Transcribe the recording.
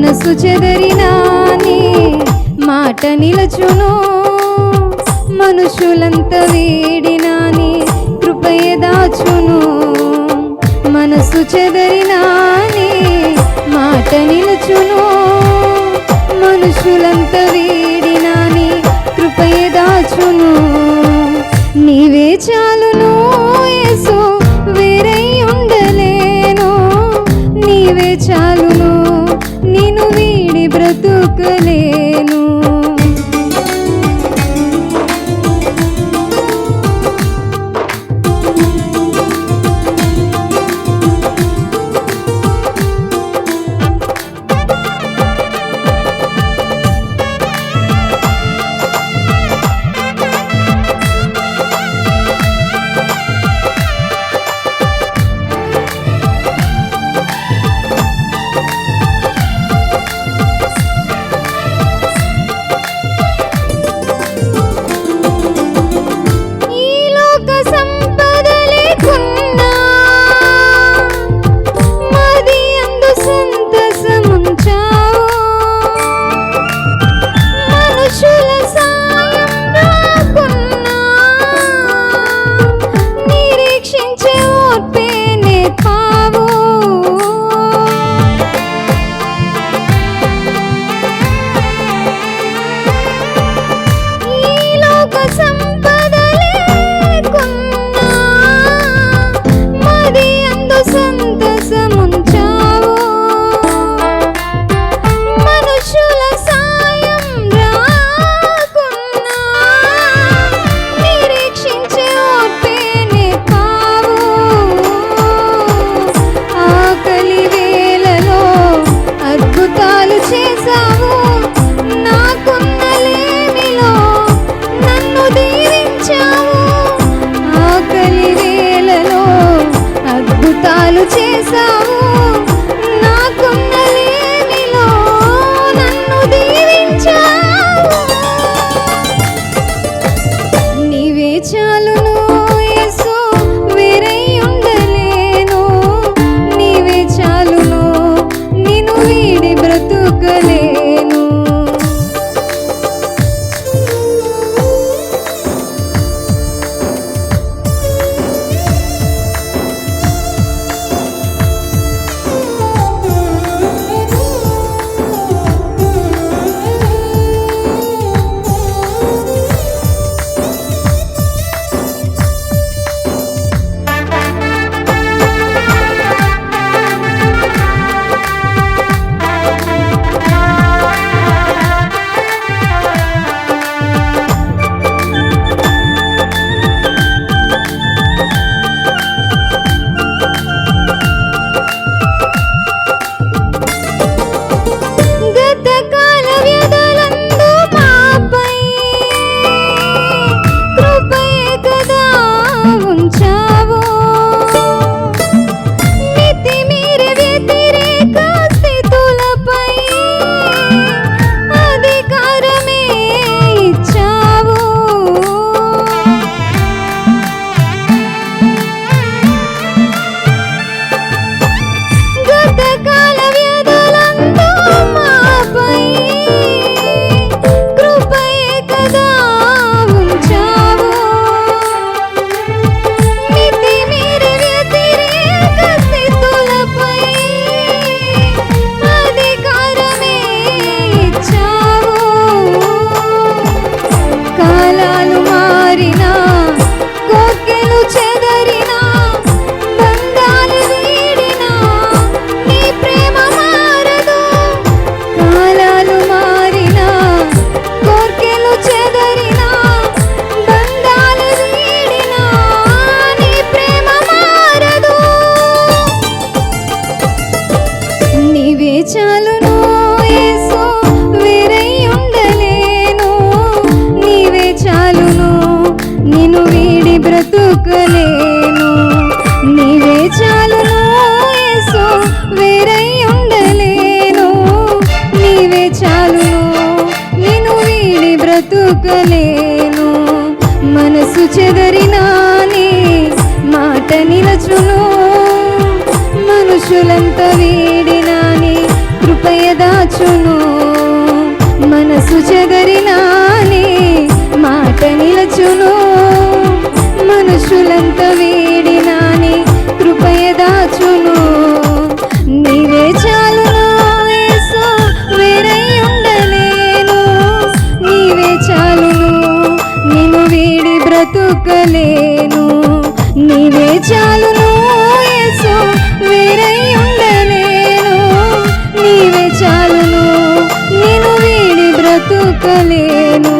మనసు చెదరినా నీ మాట నిలచును, మనుషులంత వీడినా నీ కృపయే దాచును. మనసు చెదరినా నీ మాట నిలచును, మనుషులంత వీడినా నీ కృపయే దాచును. నీవే చాలును యేసు, వేరై ఉండలేను. నీవే చాలును, నిన్ను వీడి బ్రతుకలేను. చేసావు నాకున్న లేమిలో, నన్ను దీవించావు. నీవే చాలును యేసు, వేరై ఉండలేను. నీవే చాలును, నిన్ను వీడి బ్రతుకలేను. చాలును యేసు, వేరై ఉండలేను. నీవే చాలును, నిన్ను వీడి బ్రతుకలేను. నీవే చాలును యేసు, వేరై ఉండలేను. నీవే చాలును, నిన్ను వీడి బ్రతుకలేను. మనసు చెదరినా నీ మాట నిలచును, మనుషులంత వీడినా నీ కృపయద దాచును. మనసు చెదరినానే మాట నిలచును. మనుషులంత వేడినాని కృపయ దాచును. నీవే చాలును యేసు, వేరై ఉండలేను. నీవే చాలును, నిన్ను వీడి బ్రతుకలేను. నీవే చాలును యేసు, వేరై ఉండలేను. నీవే చాలును, నిన్ను వీడి బ్రతుకలేను.